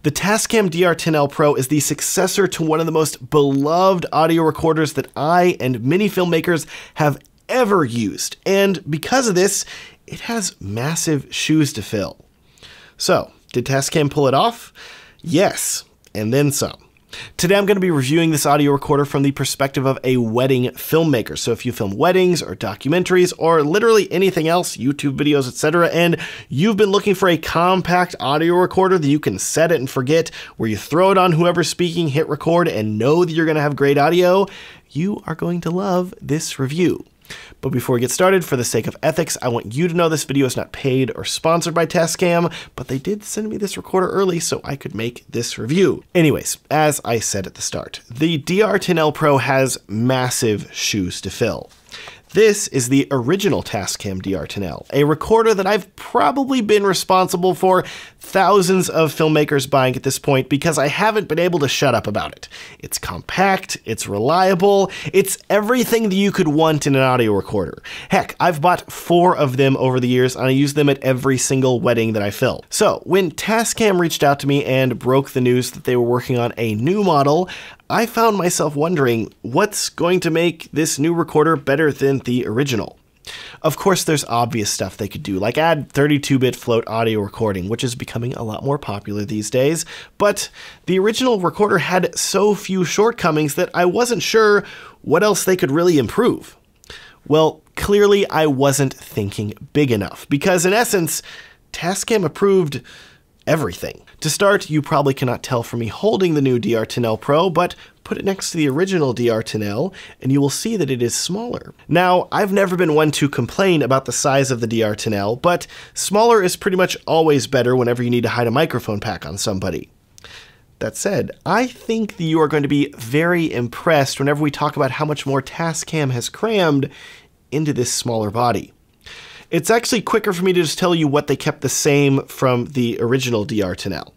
The Tascam DR-10L Pro is the successor to one of the most beloved audio recorders that I and many filmmakers have ever used, and because of this, it has massive shoes to fill. So, did Tascam pull it off? Yes, and then some. Today I'm going to be reviewing this audio recorder from the perspective of a wedding filmmaker. So if you film weddings or documentaries or literally anything else, YouTube videos, etc., and you've been looking for a compact audio recorder that you can set it and forget, where you throw it on whoever's speaking, hit record, and know that you're going to have great audio, you are going to love this review. But before we get started, for the sake of ethics, I want you to know this video is not paid or sponsored by Tascam, but they did send me this recorder early so I could make this review. Anyways, as I said at the start, the DR-10L Pro has massive shoes to fill. This is the original Tascam DR-10L, a recorder that I've probably been responsible for thousands of filmmakers buying at this point because I haven't been able to shut up about it. It's compact, it's reliable, it's everything that you could want in an audio recorder. Heck, I've bought 4 of them over the years and I use them at every single wedding that I film. So when Tascam reached out to me and broke the news that they were working on a new model, I found myself wondering what's going to make this new recorder better than the original. Of course, there's obvious stuff they could do, like add 32-bit float audio recording, which is becoming a lot more popular these days, but the original recorder had so few shortcomings that I wasn't sure what else they could really improve. Well, clearly I wasn't thinking big enough, because in essence, Tascam approved everything. To start, you probably cannot tell from me holding the new DR-10L Pro, but put it next to the original DR-10L, and you will see that it is smaller. Now, I've never been one to complain about the size of the DR-10L, but smaller is pretty much always better whenever you need to hide a microphone pack on somebody. That said, I think that you are going to be very impressed whenever we talk about how much more Tascam has crammed into this smaller body. It's actually quicker for me to just tell you what they kept the same from the original DR-10L.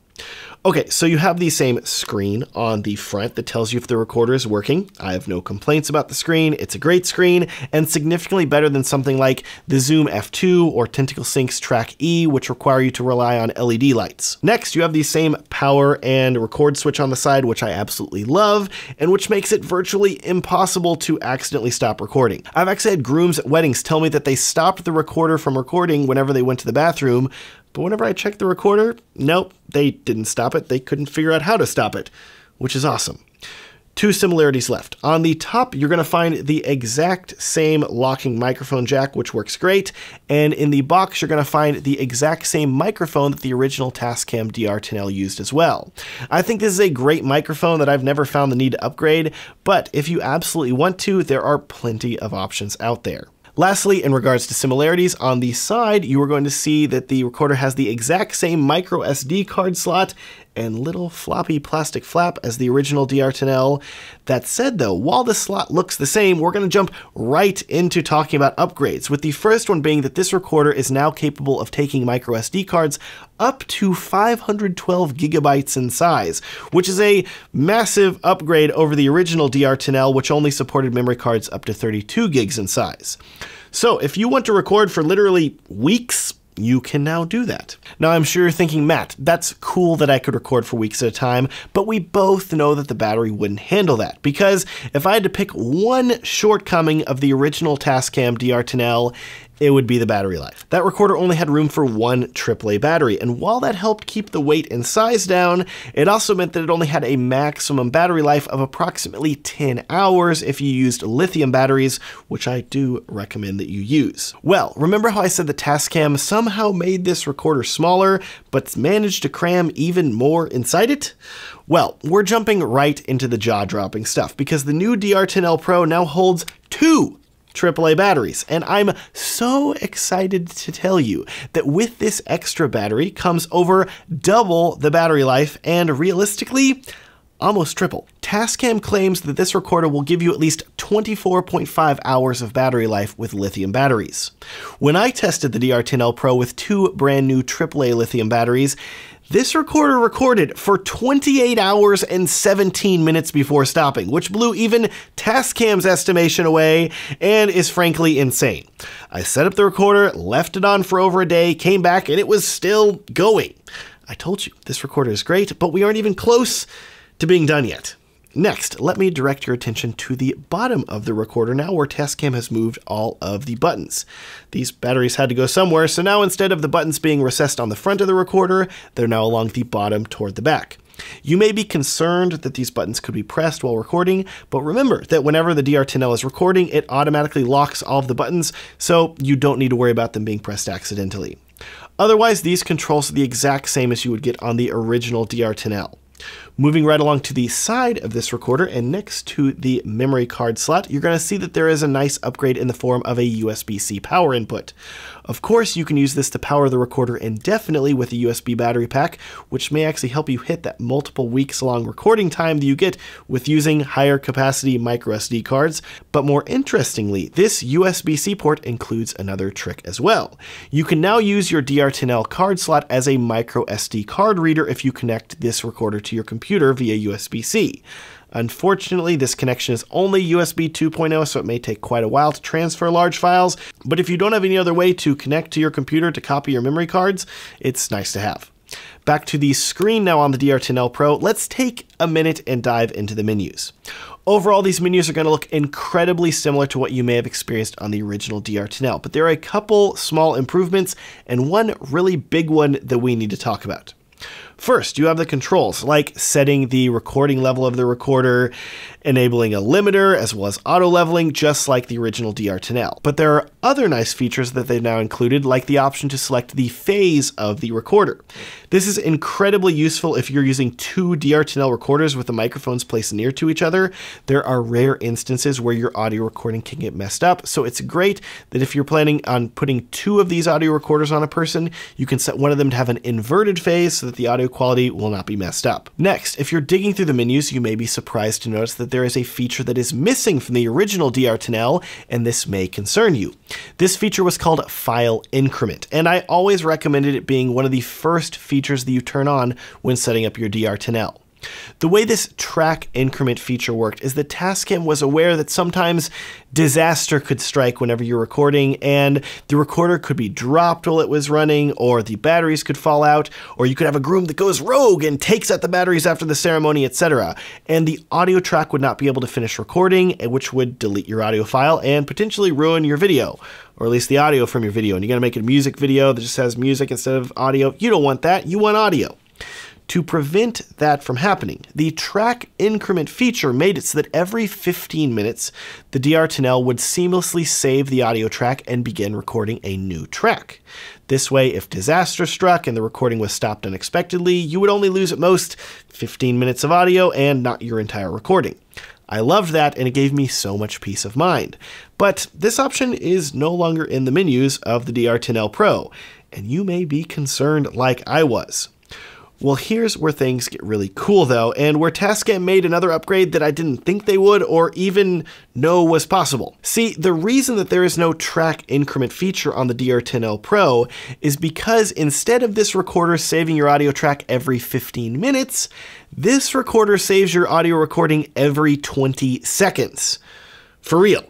Okay, so you have the same screen on the front that tells you if the recorder is working. I have no complaints about the screen. It's a great screen and significantly better than something like the Zoom F2 or Timecode Sync's Track E, which require you to rely on LED lights. Next, you have the same power and record switch on the side, which I absolutely love, and which makes it virtually impossible to accidentally stop recording. I've actually had grooms at weddings tell me that they stopped the recorder from recording whenever they went to the bathroom, but whenever I checked the recorder, nope, they didn't stop it. They couldn't figure out how to stop it, which is awesome. 2 similarities left. On the top, you're going to find the exact same locking microphone jack, which works great, and in the box, you're going to find the exact same microphone that the original Tascam DR-10L used as well. I think this is a great microphone that I've never found the need to upgrade, but if you absolutely want to, there are plenty of options out there. Lastly, in regards to similarities, on the side, you are going to see that the recorder has the exact same micro SD card slot and little floppy plastic flap as the original DR-10L. That said though, while the slot looks the same, we're going to jump right into talking about upgrades, with the first one being that this recorder is now capable of taking micro SD cards up to 512 gigabytes in size, which is a massive upgrade over the original DR-10L, which only supported memory cards up to 32 gigs in size. So if you want to record for literally weeks, you can now do that. Now I'm sure you're thinking, Matt, that's cool that I could record for weeks at a time, but we both know that the battery wouldn't handle that, because if I had to pick one shortcoming of the original Tascam DR-10L, it would be the battery life. That recorder only had room for 1 AAA battery, and while that helped keep the weight and size down, it also meant that it only had a maximum battery life of approximately 10 hours if you used lithium batteries, which I do recommend that you use. Well, remember how I said that Tascam somehow made this recorder smaller, but managed to cram even more inside it? Well, we're jumping right into the jaw-dropping stuff, because the new DR-10L Pro now holds 2 AAA batteries, and I'm so excited to tell you that with this extra battery comes over double the battery life, and realistically, almost triple. Tascam claims that this recorder will give you at least 24.5 hours of battery life with lithium batteries. When I tested the DR-10L Pro with 2 brand new AAA lithium batteries, this recorder recorded for 28 hours and 17 minutes before stopping, which blew even Tascam's estimation away and is frankly insane. I set up the recorder, left it on for over a day, came back, and it was still going. I told you, this recorder is great, but we aren't even close to being done yet. Next, let me direct your attention to the bottom of the recorder now, where Tascam has moved all of the buttons. These batteries had to go somewhere, so now instead of the buttons being recessed on the front of the recorder, they're now along the bottom toward the back. You may be concerned that these buttons could be pressed while recording, but remember that whenever the DR-10L is recording, it automatically locks all of the buttons, so you don't need to worry about them being pressed accidentally. Otherwise, these controls are the exact same as you would get on the original DR-10L. Moving right along to the side of this recorder and next to the memory card slot, you're going to see that there is a nice upgrade in the form of a USB-C power input. Of course, you can use this to power the recorder indefinitely with a USB battery pack, which may actually help you hit that multiple weeks long recording time that you get with using higher capacity microSD cards. But more interestingly, this USB-C port includes another trick as well. You can now use your DR-10L card slot as a microSD card reader if you connect this recorder to your computer via USB-C. Unfortunately, this connection is only USB 2.0, so it may take quite a while to transfer large files, but if you don't have any other way to connect to your computer to copy your memory cards, it's nice to have. Back to the screen now on the DR-10L Pro, let's take a minute and dive into the menus. Overall, these menus are going to look incredibly similar to what you may have experienced on the original DR-10L, but there are a couple small improvements and one really big one that we need to talk about. First, you have the controls, like setting the recording level of the recorder, enabling a limiter, as well as auto leveling, just like the original DR-10L. But there are other nice features that they've now included, like the option to select the phase of the recorder. This is incredibly useful if you're using two DR-10L recorders with the microphones placed near to each other. There are rare instances where your audio recording can get messed up, so it's great that if you're planning on putting two of these audio recorders on a person, you can set one of them to have an inverted phase so that the audio quality will not be messed up. Next, if you're digging through the menus, you may be surprised to notice that there is a feature that is missing from the original DR-10L, and this may concern you. This feature was called File Increment, and I always recommended it being one of the first features that you turn on when setting up your DR-10L. The way this track increment feature worked is that Tascam was aware that sometimes disaster could strike whenever you're recording, and the recorder could be dropped while it was running, or the batteries could fall out, or you could have a groom that goes rogue and takes out the batteries after the ceremony, etc. And the audio track would not be able to finish recording, which would delete your audio file and potentially ruin your video, or at least the audio from your video. And you're going to make a music video that just has music instead of audio. You don't want that. You want audio. To prevent that from happening, the track increment feature made it so that every 15 minutes, the DR-10L would seamlessly save the audio track and begin recording a new track. This way, if disaster struck and the recording was stopped unexpectedly, you would only lose at most 15 minutes of audio and not your entire recording. I loved that, and it gave me so much peace of mind. But this option is no longer in the menus of the DR-10L Pro, and you may be concerned like I was. Well, here's where things get really cool though, and where Tascam made another upgrade that I didn't think they would or even know was possible. See, the reason that there is no track increment feature on the DR-10L Pro is because instead of this recorder saving your audio track every 15 minutes, this recorder saves your audio recording every 20 seconds. For real.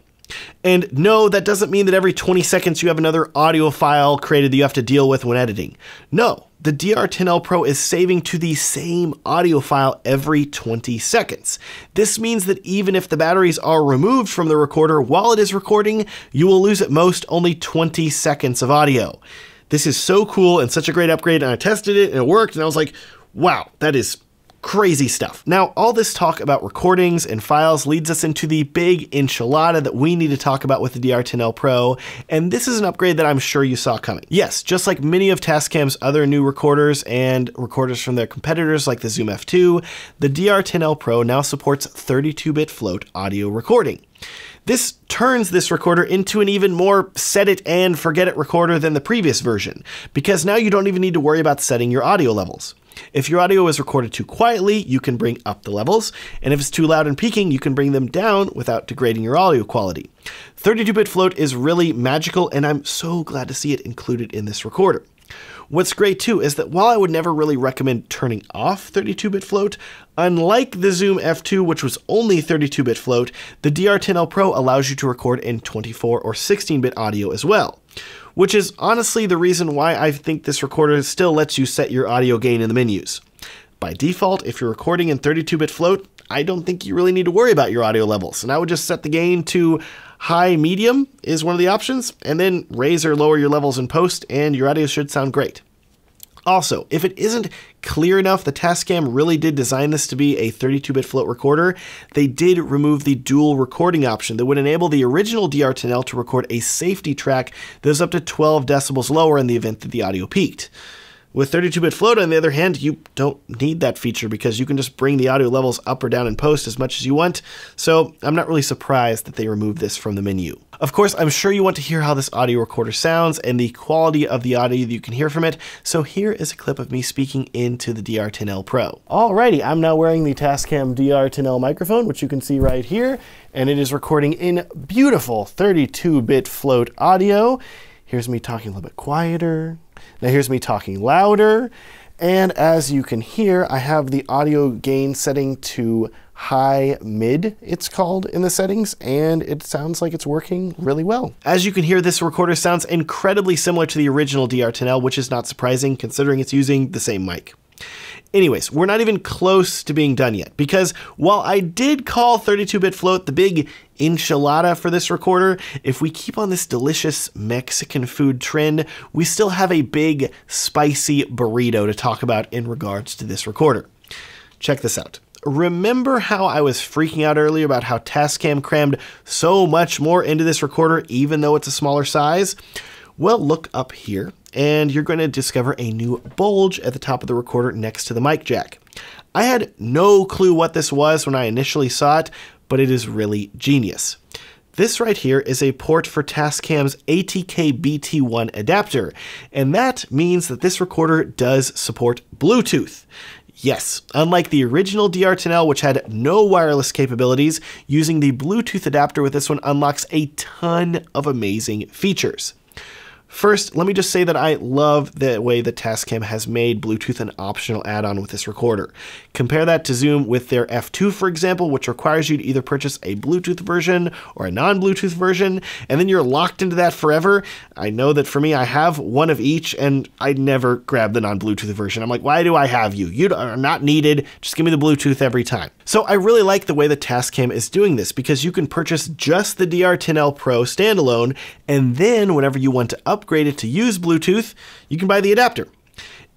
And no, that doesn't mean that every 20 seconds you have another audio file created that you have to deal with when editing. No, the DR-10L Pro is saving to the same audio file every 20 seconds. This means that even if the batteries are removed from the recorder while it is recording, you will lose at most only 20 seconds of audio. This is so cool and such a great upgrade, and I tested it and it worked, and I was like, wow, that is crazy stuff. Now, all this talk about recordings and files leads us into the big enchilada that we need to talk about with the DR-10L Pro, and this is an upgrade that I'm sure you saw coming. Yes, just like many of Tascam's other new recorders and recorders from their competitors like the Zoom F2, the DR-10L Pro now supports 32-bit float audio recording. This turns this recorder into an even more set it and forget it recorder than the previous version, because now you don't even need to worry about setting your audio levels. If your audio is recorded too quietly, you can bring up the levels, and if it's too loud and peaking, you can bring them down without degrading your audio quality. 32-bit float is really magical, and I'm so glad to see it included in this recorder. What's great too is that while I would never really recommend turning off 32-bit float, unlike the Zoom F2, which was only 32-bit float, the DR-10L Pro allows you to record in 24 or 16-bit audio as well. which is honestly the reason why I think this recorder still lets you set your audio gain in the menus. By default, if you're recording in 32-bit float, I don't think you really need to worry about your audio levels, and I would just set the gain to high medium is one of the options, and then raise or lower your levels in post, and your audio should sound great. Also, if it isn't clear enough, the Tascam really did design this to be a 32-bit float recorder. They did remove the dual recording option that would enable the original DR-10L to record a safety track that was up to 12 decibels lower in the event that the audio peaked. With 32-bit float, on the other hand, you don't need that feature because you can just bring the audio levels up or down in post as much as you want, so I'm not really surprised that they removed this from the menu. Of course, I'm sure you want to hear how this audio recorder sounds and the quality of the audio that you can hear from it, so here is a clip of me speaking into the DR-10L Pro. Alrighty, I'm now wearing the Tascam DR-10L microphone, which you can see right here, and it is recording in beautiful 32-bit float audio. Here's me talking a little bit quieter. Now here's me talking louder, and as you can hear, I have the audio gain setting to high mid, it's called in the settings, and it sounds like it's working really well. As you can hear, this recorder sounds incredibly similar to the original DR-10L, which is not surprising considering it's using the same mic. Anyways, we're not even close to being done yet, because while I did call 32-bit float the big enchilada for this recorder, if we keep on this delicious Mexican food trend, we still have a big spicy burrito to talk about in regards to this recorder. Check this out. Remember how I was freaking out earlier about how Tascam crammed so much more into this recorder even though it's a smaller size? Well, look up here, and you're going to discover a new bulge at the top of the recorder next to the mic jack. I had no clue what this was when I initially saw it, but it is really genius. This right here is a port for Tascam's ATK-BT1 adapter, and that means that this recorder does support Bluetooth. Yes, unlike the original DR-10L, which had no wireless capabilities, using the Bluetooth adapter with this one unlocks a ton of amazing features. First, let me just say that I love the way that Tascam has made Bluetooth an optional add-on with this recorder. Compare that to Zoom with their F2, for example, which requires you to either purchase a Bluetooth version or a non-Bluetooth version, and then you're locked into that forever. I know that for me, I have one of each, and I never grab the non-Bluetooth version. I'm like, why do I have you? You are not needed. Just give me the Bluetooth every time. So I really like the way that Tascam is doing this, because you can purchase just the DR-10L Pro standalone, and then whenever you want to upgrade it to use Bluetooth, you can buy the adapter.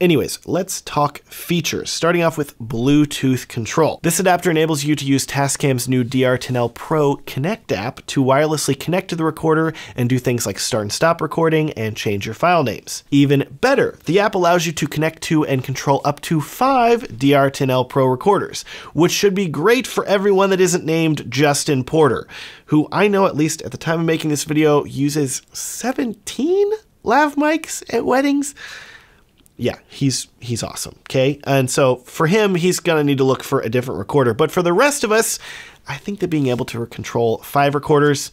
Anyways, let's talk features, starting off with Bluetooth control. This adapter enables you to use Tascam's new DR-10L Pro Connect app to wirelessly connect to the recorder and do things like start and stop recording and change your file names. Even better, the app allows you to connect to and control up to 5 DR-10L Pro recorders, which should be great for everyone that isn't named Justin Porter, who I know, at least at the time of making this video, uses 17 lav mics at weddings. Yeah, he's awesome, okay? And so for him, he's gonna need to look for a different recorder. But for the rest of us, I think that being able to control 5 recorders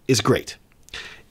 is great.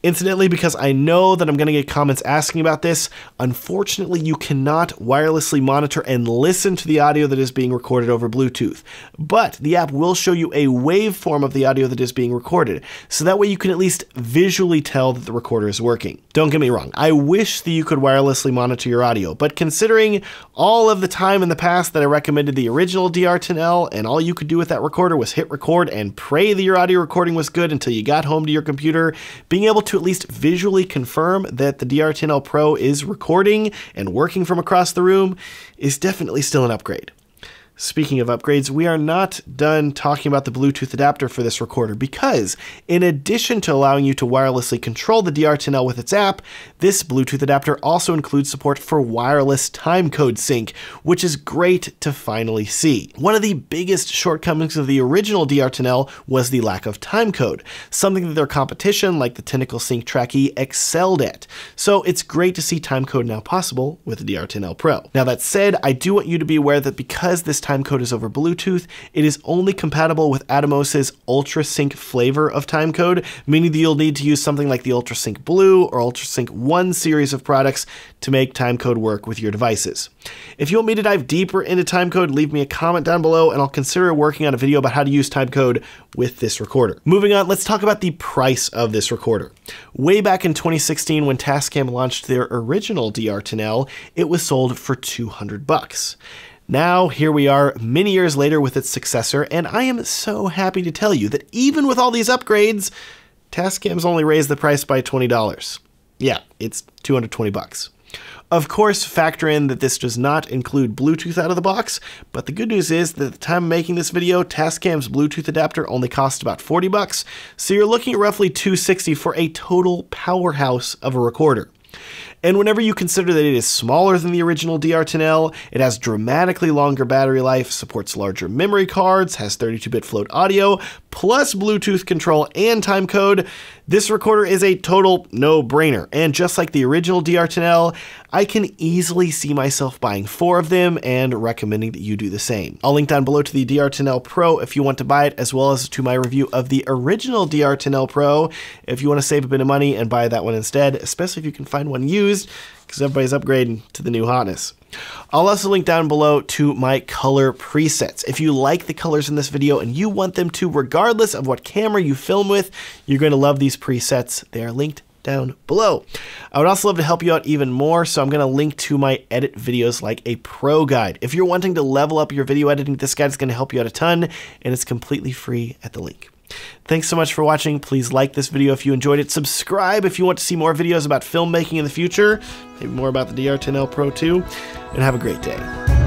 Incidentally, because I know that I'm going to get comments asking about this, unfortunately you cannot wirelessly monitor and listen to the audio that is being recorded over Bluetooth. But the app will show you a waveform of the audio that is being recorded, so that way you can at least visually tell that the recorder is working. Don't get me wrong, I wish that you could wirelessly monitor your audio, but considering all of the time in the past that I recommended the original DR-10L and all you could do with that recorder was hit record and pray that your audio recording was good until you got home to your computer, being able to at least visually confirm that the DR-10L Pro is recording and working from across the room is definitely still an upgrade. Speaking of upgrades, we are not done talking about the Bluetooth adapter for this recorder, because in addition to allowing you to wirelessly control the DR-10L with its app, this Bluetooth adapter also includes support for wireless timecode sync, which is great to finally see. One of the biggest shortcomings of the original DR-10L was the lack of timecode, something that their competition like the Timecode Sync Track E excelled at. So it's great to see timecode now possible with the DR-10L Pro. Now that said, I do want you to be aware that because this timecode is over Bluetooth. It is only compatible with Atomos's UltraSync flavor of timecode, meaning that you'll need to use something like the UltraSync Blue or UltraSync 1 series of products to make timecode work with your devices. If you want me to dive deeper into timecode, leave me a comment down below and I'll consider working on a video about how to use timecode with this recorder. Moving on, let's talk about the price of this recorder. Way back in 2016 when Tascam launched their original DR-10L, it was sold for $200. Now, here we are many years later with its successor, and I am so happy to tell you that even with all these upgrades, Tascam's only raised the price by $20. Yeah, it's $220. Of course, factor in that this does not include Bluetooth out of the box, but the good news is that at the time of making this video, Tascam's Bluetooth adapter only cost about $40, so you're looking at roughly $260 for a total powerhouse of a recorder. And whenever you consider that it is smaller than the original DR-10L, it has dramatically longer battery life, supports larger memory cards, has 32-bit float audio, plus Bluetooth control and timecode, this recorder is a total no-brainer. And just like the original DR-10L, I can easily see myself buying 4 of them and recommending that you do the same. I'll link down below to the DR-10L Pro if you want to buy it, as well as to my review of the original DR-10L Pro if you want to save a bit of money and buy that one instead, especially if you can find one used, because everybody's upgrading to the new hotness. I'll also link down below to my color presets. If you like the colors in this video and you want them to, regardless of what camera you film with, you're going to love these presets. They are linked down below. I would also love to help you out even more, so I'm going to link to my edit videos like a pro guide. If you're wanting to level up your video editing, this guide is going to help you out a ton, and it's completely free at the link. Thanks so much for watching. Please like this video if you enjoyed it. Subscribe if you want to see more videos about filmmaking in the future, maybe more about the DR-10L Pro too, and have a great day.